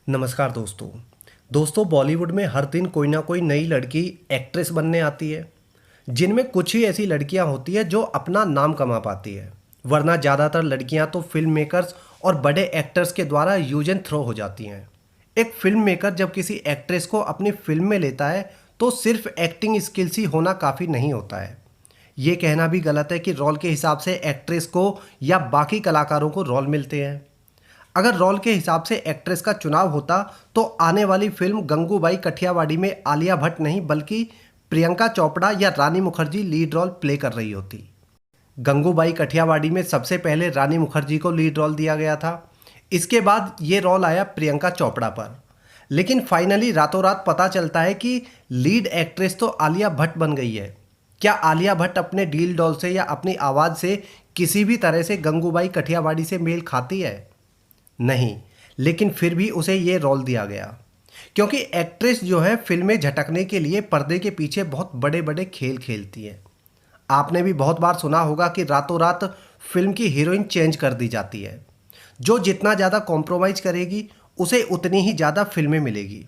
नमस्कार दोस्तों बॉलीवुड में हर दिन कोई ना कोई नई लड़की एक्ट्रेस बनने आती है जिनमें कुछ ही ऐसी लड़कियां होती है जो अपना नाम कमा पाती है। वरना ज़्यादातर लड़कियां तो फिल्म मेकर्स और बड़े एक्टर्स के द्वारा यूज एंड थ्रो हो जाती हैं। एक फिल्म मेकर जब किसी एक्ट्रेस को अपनी फिल्म में लेता है तो सिर्फ एक्टिंग स्किल्स ही होना काफ़ी नहीं होता है। ये कहना भी गलत है कि रोल के हिसाब से एक्ट्रेस को या बाकी कलाकारों को रोल मिलते हैं। अगर रोल के हिसाब से एक्ट्रेस का चुनाव होता तो आने वाली फिल्म गंगूबाई कठियावाड़ी में आलिया भट्ट नहीं बल्कि प्रियंका चोपड़ा या रानी मुखर्जी लीड रोल प्ले कर रही होती। गंगूबाई कठियावाड़ी में सबसे पहले रानी मुखर्जी को लीड रोल दिया गया था। इसके बाद ये रोल आया प्रियंका चोपड़ा पर। लेकिन फाइनली रातों रात पता चलता है कि लीड एक्ट्रेस तो आलिया भट्ट बन गई है। क्या आलिया भट्ट अपने डील डॉल से या अपनी आवाज़ से किसी भी तरह से गंगूबाई कठियावाड़ी से मेल खाती है? नहीं, लेकिन फिर भी उसे ये रोल दिया गया क्योंकि एक्ट्रेस जो है फिल्म में झटकने के लिए पर्दे के पीछे बहुत बड़े बड़े खेल खेलती है। आपने भी बहुत बार सुना होगा कि रातों रात फिल्म की हीरोइन चेंज कर दी जाती है। जो जितना ज़्यादा कॉम्प्रोमाइज़ करेगी उसे उतनी ही ज़्यादा फिल्में मिलेगी।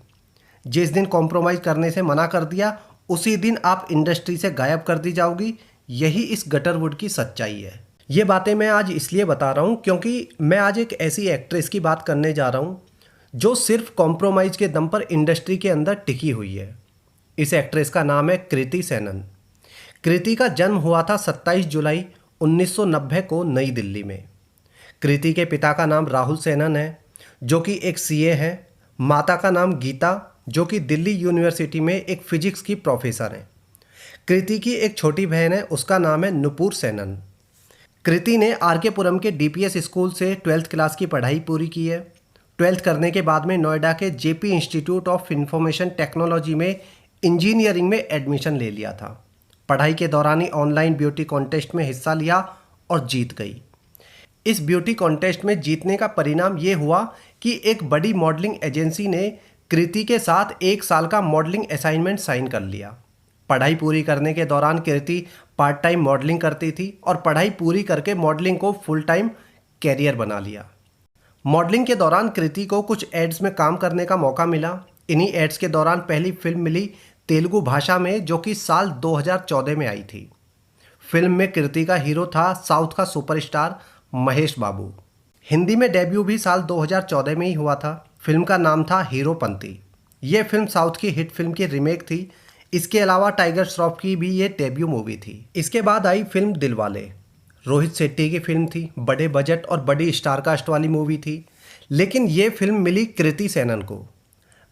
जिस दिन कॉम्प्रोमाइज़ करने से मना कर दिया उसी दिन आप इंडस्ट्री से गायब कर दी जाओगी। यही इस गटरवुड की सच्चाई है। ये बातें मैं आज इसलिए बता रहा हूँ क्योंकि मैं आज एक ऐसी एक्ट्रेस की बात करने जा रहा हूँ जो सिर्फ कॉम्प्रोमाइज़ के दम पर इंडस्ट्री के अंदर टिकी हुई है। इस एक्ट्रेस का नाम है कृति सेनन। कृति का जन्म हुआ था 27 जुलाई 1990 को नई दिल्ली में। कृति के पिता का नाम राहुल सेनन है जो कि एक सीए हैं। माता का नाम गीता जो कि दिल्ली यूनिवर्सिटी में एक फिजिक्स की प्रोफेसर हैं। कृति की एक छोटी बहन है, उसका नाम है नुपुर सेनन। कृति ने आर के पुरम के डीपीएस स्कूल से 12th क्लास की पढ़ाई पूरी की है। 12th करने के बाद में नोएडा के JP institute of information technology में इंजीनियरिंग में एडमिशन ले लिया था। पढ़ाई के दौरान ही ऑनलाइन ब्यूटी कॉन्टेस्ट में हिस्सा लिया और जीत गई। इस ब्यूटी कॉन्टेस्ट में जीतने का परिणाम ये हुआ कि एक बड़ी मॉडलिंग एजेंसी ने कृति के साथ 1 साल का मॉडलिंग असाइनमेंट साइन कर लिया। पढ़ाई पूरी करने के दौरान कृति पार्ट टाइम मॉडलिंग करती थी और पढ़ाई पूरी करके मॉडलिंग को फुल टाइम कैरियर बना लिया। मॉडलिंग के दौरान कृति को कुछ एड्स में काम करने का मौका मिला। इन्हीं एड्स के दौरान पहली फिल्म मिली तेलुगु भाषा में जो कि साल 2014 में आई थी। फिल्म में कृति का हीरो था साउथ का सुपरस्टार महेश बाबू। हिंदी में डेब्यू भी साल 2014 में ही हुआ था। फिल्म का नाम था हीरोपंती। ये फिल्म साउथ की हिट फिल्म की रीमेक थी। इसके अलावा टाइगर श्रॉफ की भी ये डेब्यू मूवी थी। इसके बाद आई फिल्म दिलवाले। रोहित शेट्टी की फिल्म थी, बड़े बजट और बड़ी स्टारकास्ट वाली मूवी थी। लेकिन ये फिल्म मिली कृति सेनन को।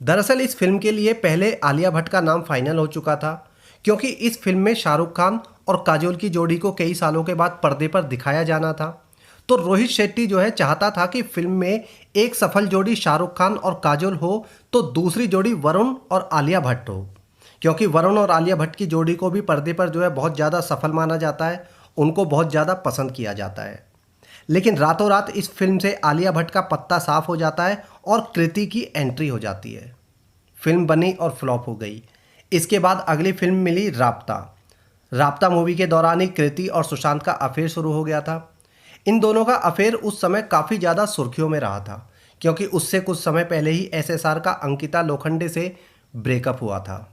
दरअसल इस फिल्म के लिए पहले आलिया भट्ट का नाम फाइनल हो चुका था क्योंकि इस फिल्म में शाहरुख खान और काजोल की जोड़ी को कई सालों के बाद पर्दे पर दिखाया जाना था। तो रोहित शेट्टी जो है चाहता था कि फिल्म में एक सफल जोड़ी शाहरुख खान और काजोल हो तो दूसरी जोड़ी वरुण और आलिया भट्ट हो, क्योंकि वरुण और आलिया भट्ट की जोड़ी को भी पर्दे पर जो है बहुत ज़्यादा सफल माना जाता है, उनको बहुत ज़्यादा पसंद किया जाता है। लेकिन रातों रात इस फिल्म से आलिया भट्ट का पत्ता साफ हो जाता है और कृति की एंट्री हो जाती है। फिल्म बनी और फ्लॉप हो गई। इसके बाद अगली फिल्म मिली राब्ता। राब्ता मूवी के दौरान ही कृति और सुशांत का अफेयर शुरू हो गया था। इन दोनों का अफेयर उस समय काफ़ी ज़्यादा सुर्खियों में रहा था क्योंकि उससे कुछ समय पहले ही एसएसआर का अंकिता लोखंडे से ब्रेकअप हुआ था।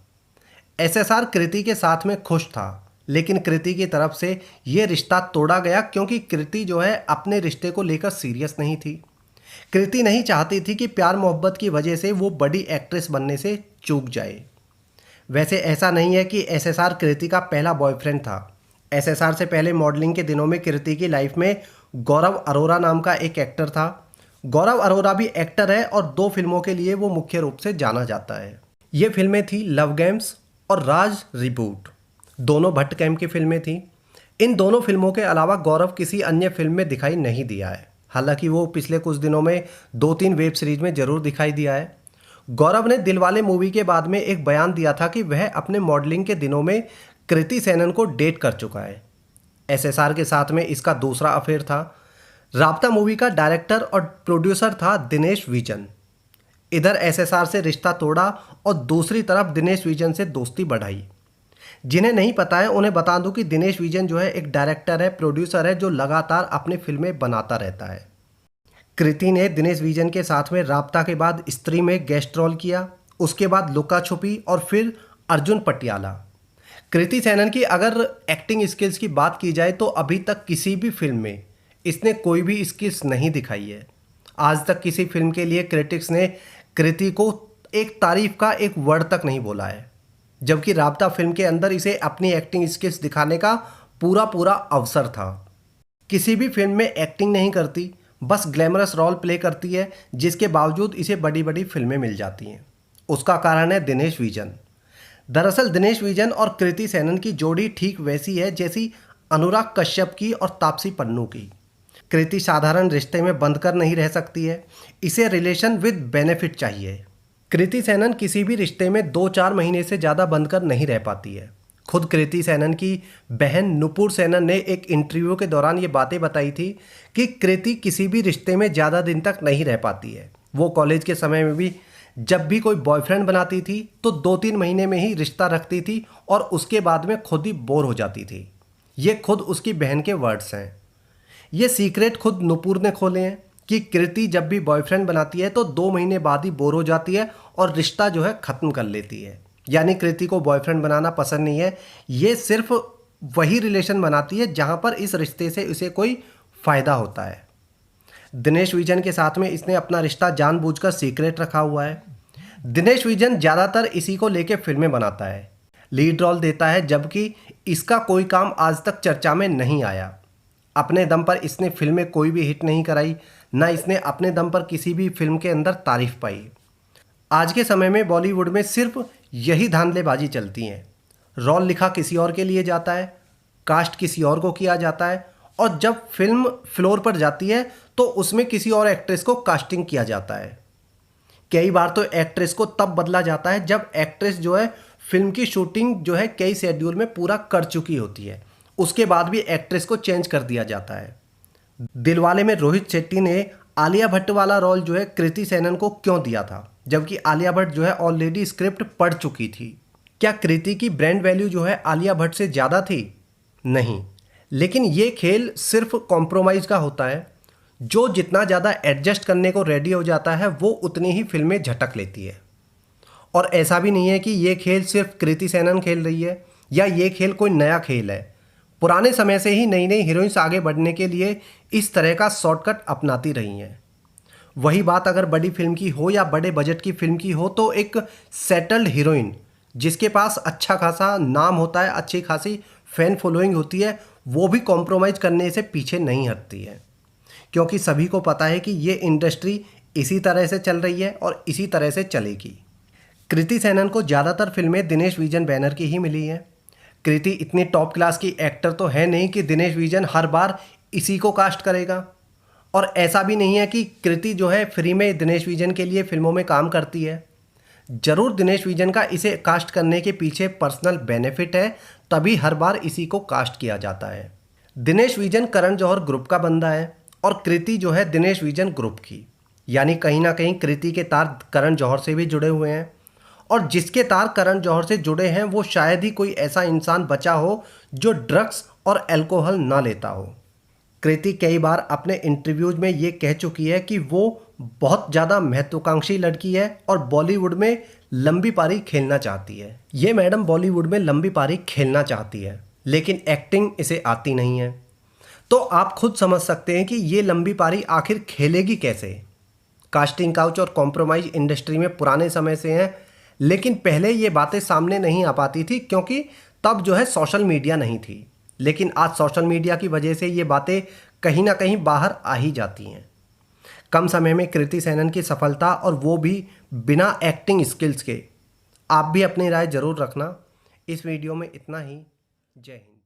एसएसआर कृति के साथ में खुश था लेकिन कृति की तरफ से ये रिश्ता तोड़ा गया क्योंकि कृति जो है अपने रिश्ते को लेकर सीरियस नहीं थी। कृति नहीं चाहती थी कि प्यार मोहब्बत की वजह से वो बड़ी एक्ट्रेस बनने से चूक जाए। वैसे ऐसा नहीं है कि एसएसआर कृति का पहला बॉयफ्रेंड था। एसएसआर से पहले मॉडलिंग के दिनों में कृति की लाइफ में गौरव अरोरा नाम का एक एक्टर था। गौरव अरोरा भी एक्टर है और 2 फिल्मों के लिए वो मुख्य रूप से जाना जाता है। ये फिल्में थी लव गेम्स और राज रिबूट। दोनों भट्ट कैम्प की फिल्में थीं। इन दोनों फिल्मों के अलावा गौरव किसी अन्य फिल्म में दिखाई नहीं दिया है। हालांकि वो पिछले कुछ दिनों में 2-3 वेब सीरीज में ज़रूर दिखाई दिया है। गौरव ने दिलवाले मूवी के बाद में एक बयान दिया था कि वह अपने मॉडलिंग के दिनों में कृति सेनन को डेट कर चुका है। एसएसआर के साथ में इसका दूसरा अफेयर था। राब्ता मूवी का डायरेक्टर और प्रोड्यूसर था दिनेश विजन। इधर एसएसआर से रिश्ता तोड़ा और दूसरी तरफ दिनेश विजन से दोस्ती बढ़ाई। जिन्हें नहीं पता है उन्हें बता दूं कि दिनेश विजन जो है एक डायरेक्टर है, प्रोड्यूसर है जो लगातार अपनी फिल्में बनाता रहता है। कृति ने दिनेश विजन के साथ में राबता के बाद स्त्री में गेस्ट रोल किया, उसके बाद लुका छुपी और फिर अर्जुन पटियाला। कृति सेनन की अगर एक्टिंग स्किल्स की बात की जाए तो अभी तक किसी भी फिल्म में इसने कोई भी स्किल्स नहीं दिखाई है। आज तक किसी फिल्म के लिए क्रिटिक्स ने कृति को एक तारीफ का एक वर्ड तक नहीं बोला है, जबकि राबता फिल्म के अंदर इसे अपनी एक्टिंग स्किल्स दिखाने का पूरा पूरा अवसर था। किसी भी फिल्म में एक्टिंग नहीं करती, बस ग्लैमरस रोल प्ले करती है, जिसके बावजूद इसे बड़ी बड़ी फिल्में मिल जाती हैं। उसका कारण है दिनेश विजन। दरअसल दिनेश विजन और कृति सेनन की जोड़ी ठीक वैसी है जैसी अनुराग कश्यप की और तापसी पन्नू की। कृति साधारण रिश्ते में बंध कर नहीं रह सकती है, इसे रिलेशन विद बेनिफिट चाहिए। कृति सेनन किसी भी रिश्ते में 2-4 महीने से ज़्यादा बंध कर नहीं रह पाती है। खुद कृति सेनन की बहन नुपुर सेनन ने एक इंटरव्यू के दौरान ये बातें बताई थी कि कृति किसी भी रिश्ते में ज़्यादा दिन तक नहीं रह पाती है। वो कॉलेज के समय में भी जब भी कोई बॉयफ्रेंड बनाती थी तो 2-3 महीने में ही रिश्ता रखती थी और उसके बाद में खुद ही बोर हो जाती थी। ये खुद उसकी बहन के वर्ड्स हैं। ये सीक्रेट खुद नुपुर ने खोले हैं कि कृति जब भी बॉयफ्रेंड बनाती है तो 2 महीने बाद ही बोर हो जाती है और रिश्ता जो है ख़त्म कर लेती है। यानी कृति को बॉयफ्रेंड बनाना पसंद नहीं है, ये सिर्फ वही रिलेशन बनाती है जहाँ पर इस रिश्ते से उसे कोई फ़ायदा होता है। दिनेश विजन के साथ में इसने अपना रिश्ता जानबूझकर सीक्रेट रखा हुआ है। दिनेश विजन ज़्यादातर इसी को लेके फिल्में बनाता है, लीड रोल देता है, जबकि इसका कोई काम आज तक चर्चा में नहीं आया। अपने दम पर इसने फिल्में कोई भी हिट नहीं कराई, ना इसने अपने दम पर किसी भी फिल्म के अंदर तारीफ पाई। आज के समय में बॉलीवुड में सिर्फ यही धांधलेबाजी चलती हैं। रोल लिखा किसी और के लिए जाता है, कास्ट किसी और को किया जाता है, और जब फिल्म फ्लोर पर जाती है तो उसमें किसी और एक्ट्रेस को कास्टिंग किया जाता है। कई बार तो एक्ट्रेस को तब बदला जाता है जब एक्ट्रेस जो है फिल्म की शूटिंग जो है कई शेड्यूल में पूरा कर चुकी होती है, उसके बाद भी एक्ट्रेस को चेंज कर दिया जाता है। दिलवाले में रोहित शेट्टी ने आलिया भट्ट वाला रोल जो है कृति सेनन को क्यों दिया था, जबकि आलिया भट्ट जो है ऑलरेडी स्क्रिप्ट पढ़ चुकी थी? क्या कृति की ब्रांड वैल्यू जो है आलिया भट्ट से ज़्यादा थी? नहीं, लेकिन ये खेल सिर्फ कॉम्प्रोमाइज़ का होता है। जो जितना ज़्यादा एडजस्ट करने को रेडी हो जाता है वो उतनी ही फिल्में झटक लेती है। और ऐसा भी नहीं है कि ये खेल सिर्फ कृति सेनन खेल रही है या ये खेल कोई नया खेल है। पुराने समय से ही नई नई हीरोइंस आगे बढ़ने के लिए इस तरह का शॉर्टकट अपनाती रही हैं। वही बात अगर बड़ी फिल्म की हो या बड़े बजट की फिल्म की हो तो एक सेटल्ड हीरोइन जिसके पास अच्छा खासा नाम होता है, अच्छी खासी फैन फॉलोइंग होती है, वो भी कॉम्प्रोमाइज़ करने से पीछे नहीं हटती है, क्योंकि सभी को पता है कि ये इंडस्ट्री इसी तरह से चल रही है और इसी तरह से चलेगी। कृति सेनन को ज़्यादातर फिल्में दिनेश विजन बैनर की ही मिली हैं। कृति इतनी टॉप क्लास की एक्टर तो है नहीं कि दिनेश विजन हर बार इसी को कास्ट करेगा, और ऐसा भी नहीं है कि कृति जो है फ्री में दिनेश विजन के लिए फिल्मों में काम करती है। ज़रूर दिनेश विजन का इसे कास्ट करने के पीछे पर्सनल बेनिफिट है, तभी हर बार इसी को कास्ट किया जाता है। दिनेश विजन करण जौहर ग्रुप का बंदा है और कृति जो है दिनेश विजन ग्रुप की, यानी कहीं ना कहीं कृति के तार करण जौहर से भी जुड़े हुए हैं, और जिसके तार करण जौहर से जुड़े हैं वो शायद ही कोई ऐसा इंसान बचा हो जो ड्रग्स और अल्कोहल ना लेता हो। कृति कई बार अपने इंटरव्यूज में ये कह चुकी है कि वो बहुत ज़्यादा महत्वाकांक्षी लड़की है और बॉलीवुड में लंबी पारी खेलना चाहती है। ये मैडम बॉलीवुड में लंबी पारी खेलना चाहती है, लेकिन एक्टिंग इसे आती नहीं है। तो आप खुद समझ सकते हैं कि ये लंबी पारी आखिर खेलेगी कैसे। कास्टिंग काउच और कॉम्प्रोमाइज़ इंडस्ट्री में पुराने समय से हैं, लेकिन पहले ये बातें सामने नहीं आ पाती थी क्योंकि तब जो है सोशल मीडिया नहीं थी। लेकिन आज सोशल मीडिया की वजह से ये बातें कहीं ना कहीं बाहर आ ही जाती हैं। कम समय में कृति सेनन की सफलता, और वो भी बिना एक्टिंग स्किल्स के। आप भी अपनी राय ज़रूर रखना। इस वीडियो में इतना ही। जय हिंद।